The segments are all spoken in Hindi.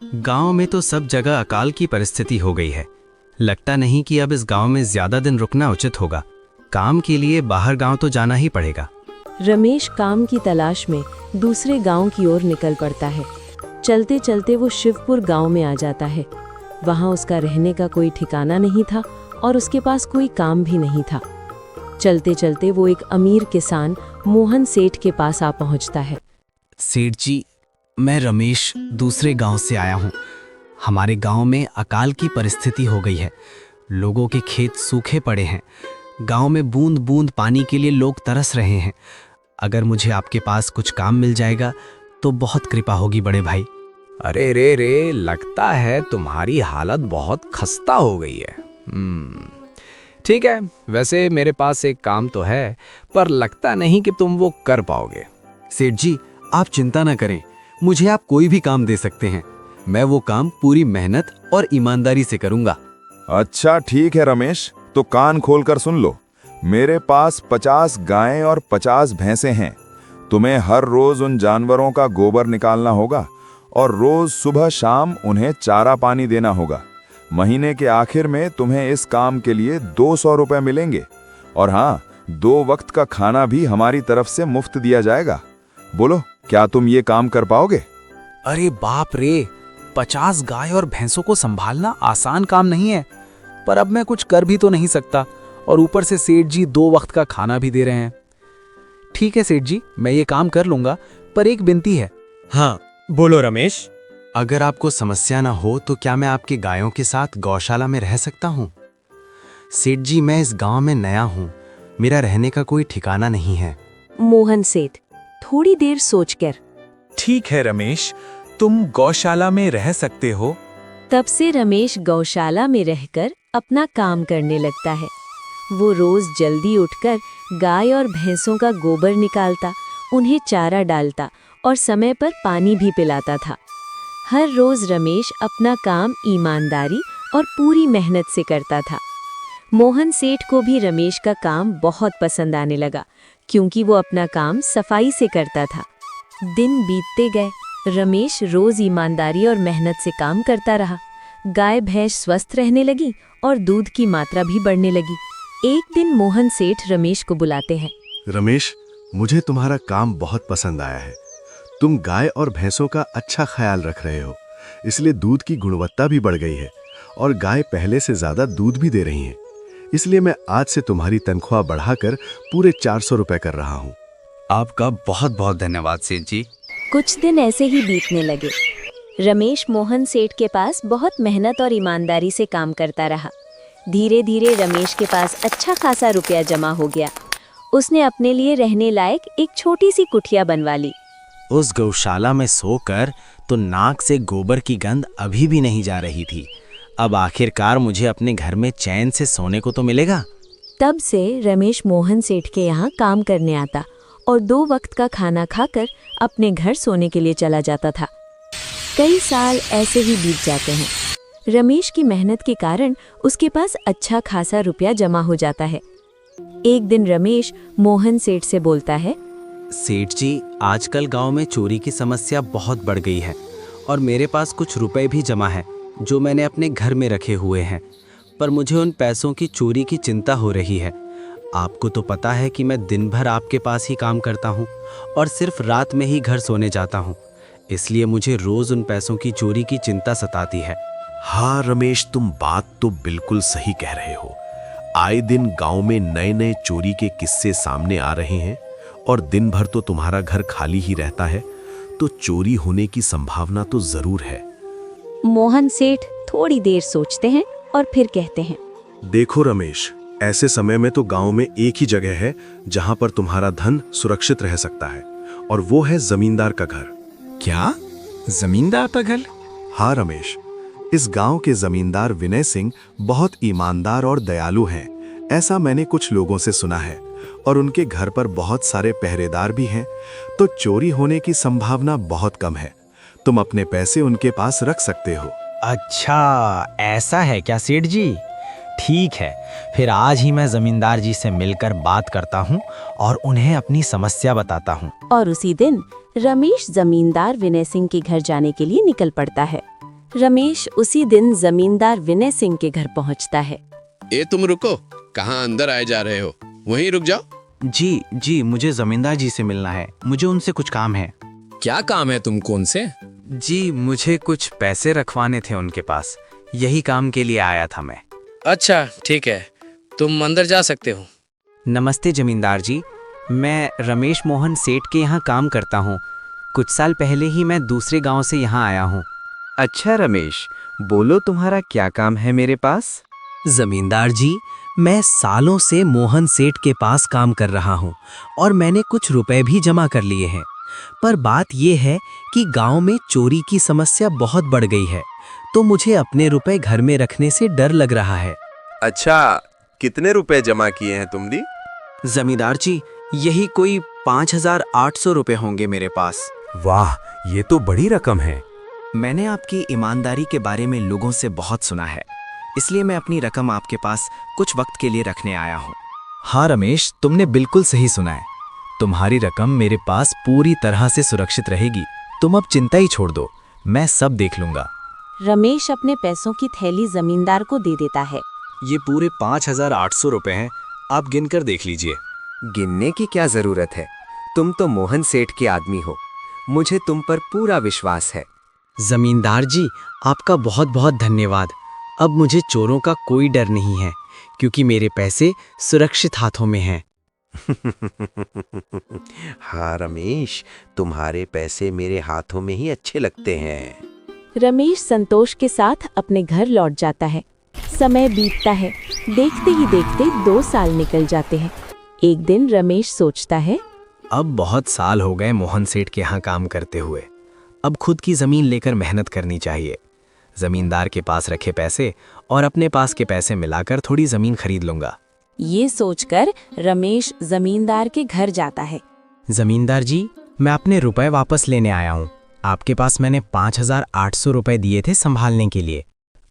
गांव में तो सब जगह अकाल की परिस्थिति हो गई है। लगता नहीं कि अब इस गांव में ज्यादा दिन रुकना उचित होगा। काम के लिए बाहर गांव तो जाना ही पड़ेगा। रमेश काम की तलाश में दूसरे गांव की ओर निकल पड़ता है। चलते चलते वो शिवपुर गांव में आ जाता है। वहां उसका रहने का कोई ठिकाना नहीं था और उसके पास कोई काम भी नहीं था। चलते चलते वो एक अमीर किसान मोहन सेठ के पास आ पहुंचता है। सेठ जी, मैं रमेश दूसरे गांव से आया हूं। हमारे गांव में अकाल की परिस्थिति हो गई है। लोगों के खेत सूखे पड़े हैं। गांव में बूंद बूंद पानी के लिए लोग तरस रहे हैं। अगर मुझे आपके पास कुछ काम मिल जाएगा तो बहुत कृपा होगी बड़े भाई। अरे रे रे, लगता है तुम्हारी हालत बहुत खस्ता हो गई है। ठीक है, वैसे मेरे पास एक काम तो है, पर लगता नहीं कि तुम वो कर पाओगे। सेठ जी, आप चिंता न करें, मुझे आप कोई भी काम दे सकते हैं। मैं वो काम पूरी मेहनत और ईमानदारी से करूंगा। अच्छा ठीक है रमेश, तो कान खोलकर सुन लो। मेरे पास 50 गायें और 50 भैंसें हैं। तुम्हें हर रोज उन जानवरों का गोबर निकालना होगा और रोज सुबह शाम उन्हें चारा पानी देना होगा। महीने के आखिर में तुम्हें इस काम के लिए 200 रुपए मिलेंगे। और हाँ, 2 वक्त का खाना भी हमारी तरफ से मुफ्त दिया जाएगा। बोलो, क्या तुम ये काम कर पाओगे? अरे बाप रे, 50 गाय और भैंसों को संभालना आसान काम नहीं है। पर अब मैं कुछ कर भी तो नहीं सकता, और ऊपर से सेठ जी 2 वक्त का खाना भी दे रहे हैं। ठीक है सेठ जी, मैं ये काम कर लूंगा, पर एक विनती है। हाँ, बोलो रमेश। अगर आपको समस्या ना हो तो क्या मैं आपके गायों के साथ गौशाला में रह सकता हूँ? सेठ जी, मैं इस गांव में नया हूँ। मेरा रहने का कोई ठिकाना नहीं है। मोहन सेठ थोड़ी देर सोचकर, ठीक है रमेश, तुम गौशाला में रह सकते हो। तब से रमेश गौशाला में रहकर अपना काम करने लगता है। वो रोज जल्दी उठकर गाय और भैंसों का गोबर निकालता, उन्हें चारा डालता और समय पर पानी भी पिलाता था। हर रोज रमेश अपना काम ईमानदारी और पूरी मेहनत से करता था। मोहन सेठ को भी रमेश का काम बहुत पसंद आने लगा, क्योंकि वो अपना काम सफाई से करता था। दिन बीतते गए, रमेश रोज ईमानदारी और मेहनत से काम करता रहा। गाय भैंस स्वस्थ रहने लगी और दूध की मात्रा भी बढ़ने लगी। एक दिन मोहन सेठ रमेश को बुलाते हैं। रमेश, मुझे तुम्हारा काम बहुत पसंद आया है। तुम गाय और भैंसों का अच्छा ख्याल रख रहे हो, इसलिए दूध की गुणवत्ता भी बढ़ गई है और गाय पहले से ज्यादा दूध भी दे रही हैं। इसलिए मैं आज से तुम्हारी तनख्वाह बढ़ाकर पूरे 400 रुपए कर रहा हूँ। आपका बहुत बहुत धन्यवाद सेठ जी। कुछ दिन ऐसे ही बीतने लगे। रमेश मोहन सेठ के पास बहुत मेहनत और ईमानदारी से काम करता रहा। धीरे धीरे रमेश के पास अच्छा खासा रुपया जमा हो गया। उसने अपने लिए रहने लायक एक छोटी सी कुटिया बनवा ली। उस गौशाला में सोकर तो नाक से गोबर की गंध अभी भी नहीं जा रही थी। अब आखिरकार मुझे अपने घर में चैन से सोने को तो मिलेगा। तब से रमेश मोहन सेठ के यहाँ काम करने आता और 2 वक्त का खाना खाकर अपने घर सोने के लिए चला जाता था। कई साल ऐसे ही बीत जाते हैं। रमेश की मेहनत के कारण उसके पास अच्छा खासा रुपया जमा हो जाता है। एक दिन रमेश मोहन सेठ से बोलता है, सेठ जी, आजकल गांव में चोरी की समस्या बहुत बढ़ गई है और मेरे पास कुछ रुपए भी जमा है जो मैंने अपने घर में रखे हुए हैं, पर मुझे उन पैसों की चोरी की चिंता हो रही है। आपको तो पता है कि मैं दिन भर आपके पास ही काम करता हूँ और सिर्फ रात में ही घर सोने जाता हूँ, इसलिए मुझे रोज उन पैसों की चोरी की चिंता सताती है। हाँ रमेश, तुम बात तो बिल्कुल सही कह रहे हो। आए दिन गांव में नए नए चोरी के किस्से सामने आ रहे हैं और दिन भर तो तुम्हारा घर खाली ही रहता है, तो चोरी होने की संभावना तो जरूर है। मोहन सेठ थोड़ी देर सोचते हैं और फिर कहते हैं, देखो रमेश, ऐसे समय में तो गांव में एक ही जगह है जहां पर तुम्हारा धन सुरक्षित रह सकता है, और वो है जमींदार का घर। क्या? जमींदार का घर? हाँ रमेश, इस गांव के जमींदार विनय सिंह बहुत ईमानदार और दयालु हैं, ऐसा मैंने कुछ लोगों से सुना है, और उनके घर पर बहुत सारे पहरेदार भी हैं, तो चोरी होने की संभावना बहुत कम है। तुम अपने पैसे उनके पास रख सकते हो। अच्छा, ऐसा है क्या सेठ जी? ठीक है, फिर आज ही मैं जमींदार जी से मिलकर बात करता हूँ और उन्हें अपनी समस्या बताता हूँ। और उसी दिन रमेश जमींदार विनय सिंह के घर जाने के लिए निकल पड़ता है। रमेश उसी दिन जमींदार विनय सिंह के घर पहुंचता है। ए तुम रुको, कहाँ अंदर आए जा रहे हो? वहीं रुक जाओ। जी जी, मुझे जमींदार जी से मिलना है, मुझे उनसे कुछ काम है। क्या काम है तुमको उनसे? जी, मुझे कुछ पैसे रखवाने थे उनके पास, यही काम के लिए आया था मैं। अच्छा ठीक है, तुम अंदर जा सकते हो। नमस्ते जमींदार जी, मैं रमेश मोहन सेठ के यहाँ काम करता हूँ। कुछ साल पहले ही मैं दूसरे गांव से यहाँ आया हूँ। अच्छा रमेश, बोलो तुम्हारा क्या काम है मेरे पास? जमींदार जी, मैं सालों से मोहन सेठ के पास काम कर रहा हूँ और मैंने कुछ रुपए भी जमा कर लिए हैं। पर बात यह है कि गांव में चोरी की समस्या बहुत बढ़ गई है, तो मुझे अपने रुपए घर में रखने से डर लग रहा है। अच्छा, कितने रुपए जमा किए हैं तुमने? जमींदार जी, यही कोई 5,800 रुपए होंगे मेरे पास। वाह, ये तो बड़ी रकम है। मैंने आपकी ईमानदारी के बारे में लोगों से बहुत सुना है, इसलिए मैं अपनी रकम आपके पास कुछ वक्त के लिए रखने आया हूँ। हाँ रमेश, तुमने बिल्कुल सही सुना है। तुम्हारी रकम मेरे पास पूरी तरह से सुरक्षित रहेगी। तुम अब चिंता ही छोड़ दो, मैं सब देख लूंगा। रमेश अपने पैसों की थैली जमींदार को दे देता है। ये पूरे 5,800 रुपए हैं, आप गिनकर देख लीजिए। गिनने की क्या जरूरत है? तुम तो मोहन सेठ के आदमी हो, मुझे तुम पर पूरा विश्वास है। जमींदार जी, आपका बहुत बहुत धन्यवाद। अब मुझे चोरों का कोई डर नहीं है, क्योंकि मेरे पैसे सुरक्षित हाथों में हैं। हाँ रमेश, तुम्हारे पैसे मेरे हाथों में ही अच्छे लगते हैं। रमेश संतोष के साथ अपने घर लौट जाता है। समय बीतता है, देखते ही देखते 2 साल निकल जाते हैं। एक दिन रमेश सोचता है, अब बहुत साल हो गए मोहन सेठ के यहाँ काम करते हुए, अब खुद की जमीन लेकर मेहनत करनी चाहिए। जमींदार के पास रखे पैसे और अपने पास के पैसे मिलाकर थोड़ी जमीन खरीद लूंगा। ये सोचकर रमेश जमींदार के घर जाता है। जमींदार जी, मैं अपने रुपए वापस लेने आया हूँ। आपके पास मैंने 5,800 रुपए दिए थे संभालने के लिए।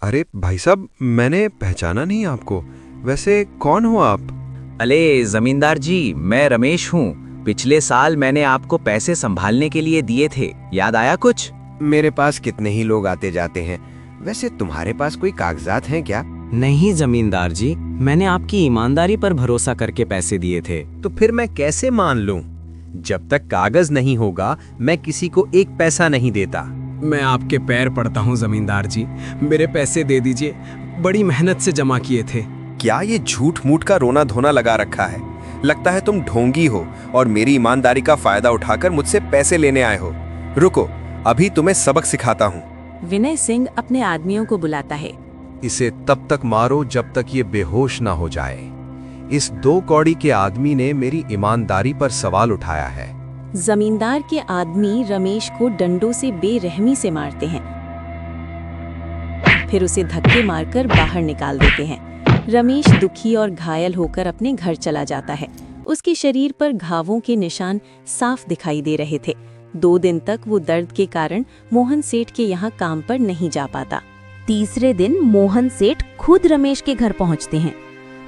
अरे भाई साहब, मैंने पहचाना नहीं आपको, वैसे कौन हो आप? अरे जमींदार जी, मैं रमेश हूँ। पिछले साल मैंने आपको पैसे संभालने के लिए दिए थे, याद आया कुछ? मेरे पास कितने ही लोग आते जाते हैं, वैसे तुम्हारे पास कोई कागजात हैं क्या? नहीं जमींदार जी, मैंने आपकी ईमानदारी पर भरोसा करके पैसे दिए थे। तो फिर मैं कैसे मान लूं? जब तक कागज नहीं होगा मैं किसी को एक पैसा नहीं देता। मैं आपके पैर पड़ता हूँ जमींदार जी, मेरे पैसे दे दीजिए, बड़ी मेहनत से जमा किए थे। क्या ये झूठ मूठ का रोना धोना लगा रखा है? लगता है तुम ढोंगी हो और मेरी ईमानदारी का फायदा उठाकर मुझसे पैसे लेने आए हो। रुको, अभी तुम्हें सबक सिखाता हूँ। विनय सिंह अपने आदमियों को बुलाता है। इसे तब तक मारो जब तक ये बेहोश ना हो जाए। इस 2 कौड़ी के आदमी ने मेरी ईमानदारी पर सवाल उठाया है। जमींदार के आदमी रमेश को डंडों से बेरहमी से मारते हैं, फिर उसे धक्के मारकर बाहर निकाल देते हैं। रमेश दुखी और घायल होकर अपने घर चला जाता है। उसके शरीर पर घावों के निशान साफ दिखाई दे रहे थे। 2 दिन तक वो दर्द के कारण मोहन सेठ के यहाँ काम पर नहीं जा पाता। तीसरे दिन मोहन सेठ खुद रमेश के घर पहुँचते हैं।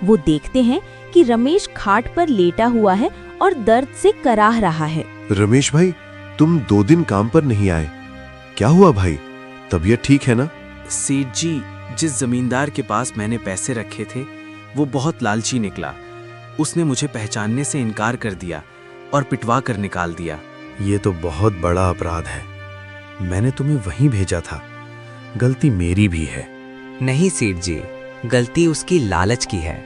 वो देखते हैं कि रमेश खाट पर लेटा हुआ है और दर्द से कराह रहा है। रमेश भाई, तुम 2 दिन काम पर नहीं आए, क्या हुआ भाई? तबीयत ठीक है ना? सेठ जी, जिस जमींदार के पास मैंने पैसे रखे थे वो बहुत लालची निकला। उसने मुझे पहचानने से इनकार कर दिया और पिटवा कर निकाल दिया। ये तो बहुत बड़ा अपराध है। मैंने तुम्हें वहीं भेजा था, गलती मेरी भी है। नहीं सेठ जी, गलती उसकी लालच की है।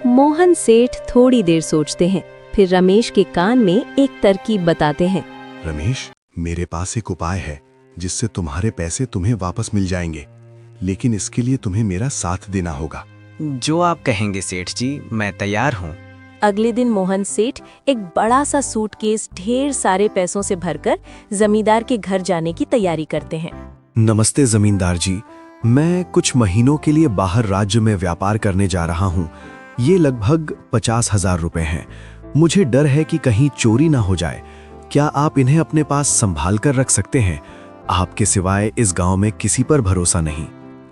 मोहन सेठ थोड़ी देर सोचते हैं, फिर रमेश के कान में एक तरकीब बताते हैं। रमेश, मेरे पास एक उपाय है जिससे तुम्हारे पैसे तुम्हें वापस मिल जाएंगे, लेकिन इसके लिए तुम्हें मेरा साथ देना होगा। जो आप कहेंगे सेठ जी, मैं तैयार हूँ। अगले दिन मोहन सेठ एक बड़ा सा सूटकेस ढेर सारे पैसों से भरकर जमींदार के घर जाने की तैयारी करते हैं। नमस्ते जमींदार जी, मैं कुछ महीनों के लिए बाहर राज्य में व्यापार करने जा रहा हूँ। ये लगभग 50,000 रुपए हैं। मुझे डर है कि कहीं चोरी ना हो जाए। क्या आप इन्हें अपने पास संभाल कर रख सकते हैं? आपके सिवाय इस गांव में किसी पर भरोसा नहीं।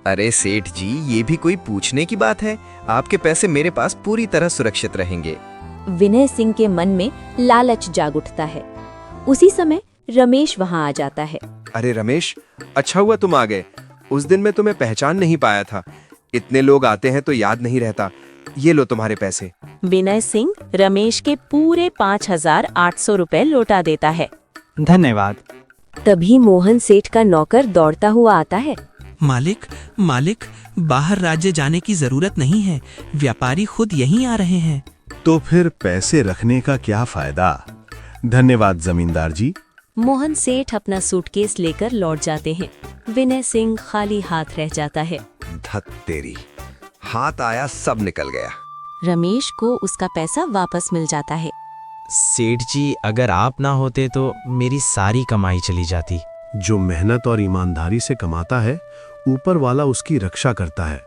अरे सेठ जी, ये भी कोई पूछने की बात है? आपके पैसे मेरे पास पूरी तरह सुरक्षित रहेंगे। विनय सिंह के मन में लालच जाग उठता है। उसी समय रमेश वहां आ जाता है। अरे रमेश, अच्छा हुआ तुम आ गए। उस दिन मैं तुम्हें पहचान नहीं पाया था। इतने लोग आते हैं तो याद नहीं रहता। ये लो तुम्हारे पैसे। विनय सिंह रमेश के पूरे 5,800 रुपए लौटा देता है। धन्यवाद। तभी मोहन सेठ का नौकर दौड़ता हुआ आता है। मालिक, मालिक, बाहर राज्य जाने की जरूरत नहीं है, व्यापारी खुद यहीं आ रहे हैं। तो फिर पैसे रखने का क्या फायदा? धन्यवाद जमींदार जी। मोहन सेठ अपना सूटकेस लेकर लौट जाते हैं। विनय सिंह खाली हाथ रह जाता है। धत तेरी, हाथ आया सब निकल गया। रमेश को उसका पैसा वापस मिल जाता है। सेठ जी, अगर आप ना होते तो मेरी सारी कमाई चली जाती। जो मेहनत और ईमानदारी से कमाता है, ऊपर वाला उसकी रक्षा करता है,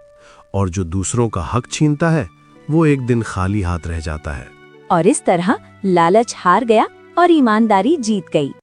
और जो दूसरों का हक छीनता है वो एक दिन खाली हाथ रह जाता है। और इस तरह लालच हार गया और ईमानदारी जीत गई।